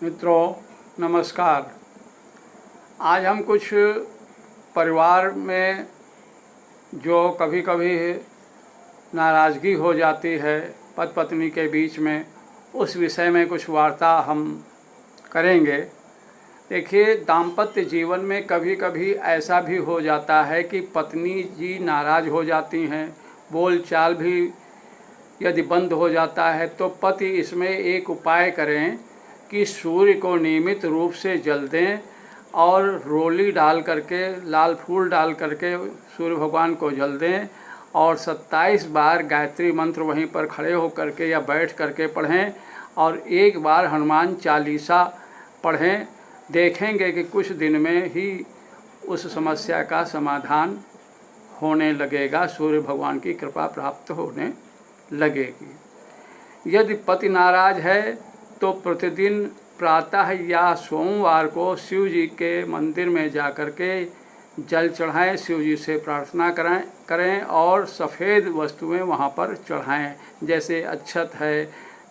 मित्रों नमस्कार। आज हम कुछ परिवार में जो कभी कभी नाराज़गी हो जाती है पति पत्नी के बीच में, उस विषय में कुछ वार्ता हम करेंगे। देखिए, दाम्पत्य जीवन में कभी कभी ऐसा भी हो जाता है कि पत्नी जी नाराज़ हो जाती हैं, बोल चाल भी यदि बंद हो जाता है तो पति इसमें एक उपाय करें कि सूर्य को नियमित रूप से जल दें और रोली डाल करके, लाल फूल डाल करके सूर्य भगवान को जल दें और 27 बार गायत्री मंत्र वहीं पर खड़े होकर के या बैठ करके पढ़ें और एक बार हनुमान चालीसा पढ़ें। देखेंगे कि कुछ दिन में ही उस समस्या का समाधान होने लगेगा, सूर्य भगवान की कृपा प्राप्त होने लगेगी। यदि पति नाराज है तो प्रतिदिन प्रातः या सोमवार को शिव जी के मंदिर में जाकर के जल चढ़ाएं, शिव जी से प्रार्थना करें और सफ़ेद वस्तुएं वहां पर चढ़ाएं, जैसे अक्षत है,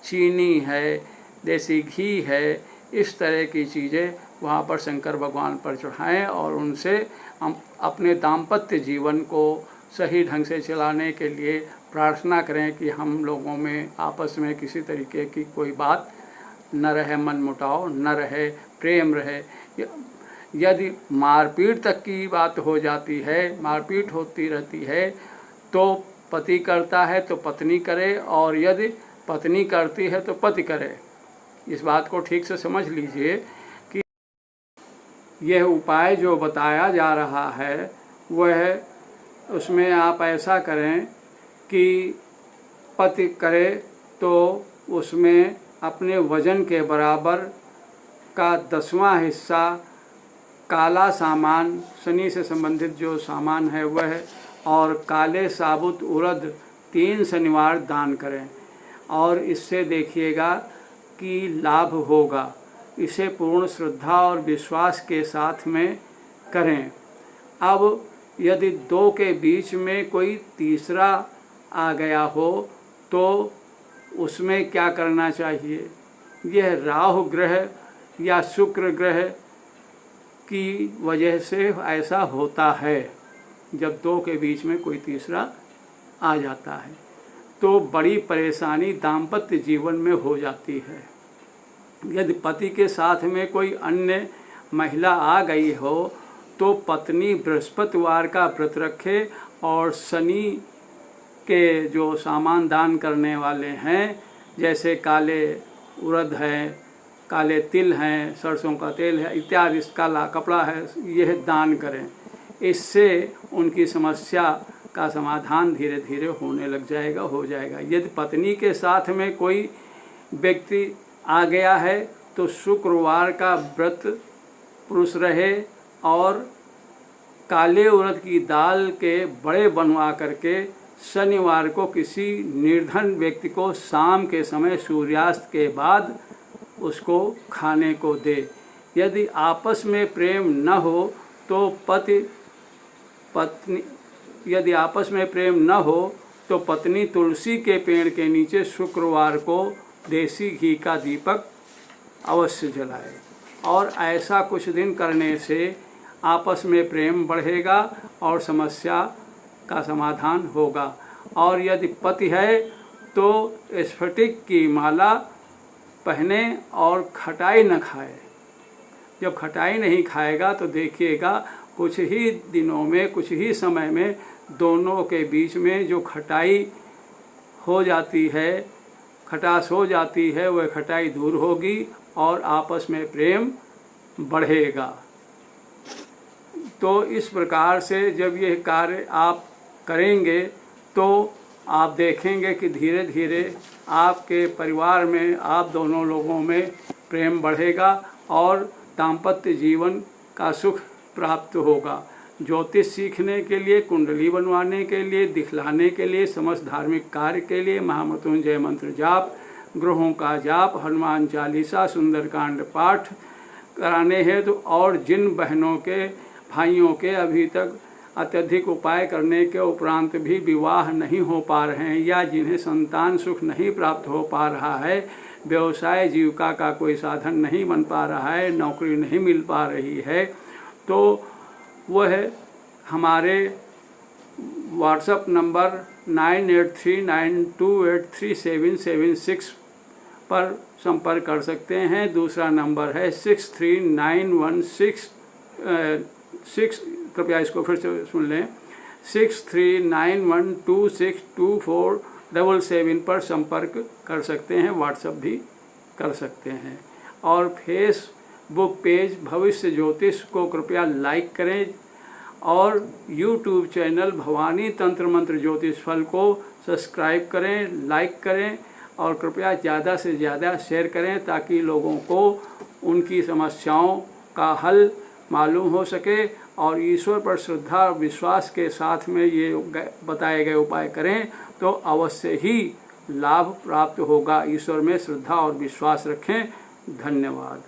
चीनी है, देसी घी है, इस तरह की चीज़ें वहां पर शंकर भगवान पर चढ़ाएं और उनसे हम अपने दाम्पत्य जीवन को सही ढंग से चलाने के लिए प्रार्थना करें कि हम लोगों में आपस में किसी तरीके की कोई बात न रहे, मन मुटाव न रहे, प्रेम रहे। यदि मारपीट तक की बात हो जाती है, मारपीट होती रहती है, तो पति करता है तो पत्नी करे और यदि पत्नी करती है तो पति करे। इस बात को ठीक से समझ लीजिए कि यह उपाय जो बताया जा रहा है वह, उसमें आप ऐसा करें कि पति करे तो उसमें अपने वजन के बराबर का 10वां हिस्सा काला सामान, शनि से संबंधित जो सामान है वह, और काले साबुत उड़द 3 शनिवार दान करें और इससे देखिएगा कि लाभ होगा। इसे पूर्ण श्रद्धा और विश्वास के साथ में करें। अब यदि 2 के बीच में कोई तीसरा आ गया हो तो उसमें क्या करना चाहिए? यह राहु ग्रह या शुक्र ग्रह की वजह से ऐसा होता है। जब 2 के बीच में कोई तीसरा आ जाता है तो बड़ी परेशानी दाम्पत्य जीवन में हो जाती है। यदि पति के साथ में कोई अन्य महिला आ गई हो तो पत्नी बृहस्पतिवार का व्रत रखे और शनि के जो सामान दान करने वाले हैं, जैसे काले उड़द है, काले तिल हैं, सरसों का तेल है इत्यादि, काला कपड़ा है, यह दान करें। इससे उनकी समस्या का समाधान धीरे धीरे होने लग जाएगा, हो जाएगा। यदि पत्नी के साथ में कोई व्यक्ति आ गया है तो शुक्रवार का व्रत पुरुष रहे और काले उड़द की दाल के बड़े बनवा करके शनिवार को किसी निर्धन व्यक्ति को शाम के समय सूर्यास्त के बाद उसको खाने को दे। यदि आपस में प्रेम न हो तो यदि आपस में प्रेम न हो तो पत्नी तुलसी के पेड़ के नीचे शुक्रवार को देसी घी का दीपक अवश्य जलाए और ऐसा कुछ दिन करने से आपस में प्रेम बढ़ेगा और समस्या का समाधान होगा। और यदि पति है तो स्फटिक की माला पहने और खटाई न खाए। जब खटाई नहीं खाएगा तो देखिएगा कुछ ही दिनों में, कुछ ही समय में दोनों के बीच में जो खटाई हो जाती है, खटास हो जाती है, वह खटाई दूर होगी और आपस में प्रेम बढ़ेगा। तो इस प्रकार से जब यह कार्य आप करेंगे तो आप देखेंगे कि धीरे धीरे आपके परिवार में, आप दोनों लोगों में प्रेम बढ़ेगा और दाम्पत्य जीवन का सुख प्राप्त होगा। ज्योतिष सीखने के लिए, कुंडली बनवाने के लिए, दिखलाने के लिए, समस्त धार्मिक कार्य के लिए महामृत्युंजय मंत्र जाप, ग्रहों का जाप, हनुमान चालीसा, सुंदरकांड पाठ कराने हैं तो, और जिन बहनों के, भाइयों के अभी तक अत्यधिक उपाय करने के उपरांत भी विवाह नहीं हो पा रहे हैं या जिन्हें संतान सुख नहीं प्राप्त हो पा रहा है, व्यवसाय जीविका का कोई साधन नहीं बन पा रहा है, नौकरी नहीं मिल पा रही है, तो वह हमारे व्हाट्सएप नंबर 9839283776 पर संपर्क कर सकते हैं। दूसरा नंबर है 63916 कृपया इसको फिर से सुन लें, 6391262477 पर संपर्क कर सकते हैं, व्हाट्सएप भी कर सकते हैं। और फेसबुक पेज भविष्य ज्योतिष को कृपया लाइक करें और यूट्यूब चैनल भवानी तंत्र मंत्र ज्योतिष फल को सब्सक्राइब करें, लाइक करें और कृपया ज़्यादा से ज़्यादा शेयर करें ताकि लोगों को उनकी समस्याओं का हल मालूम हो सके और ईश्वर पर श्रद्धा और विश्वास के साथ में ये बताए गए उपाय करें तो अवश्य ही लाभ प्राप्त होगा। ईश्वर में श्रद्धा और विश्वास रखें। धन्यवाद।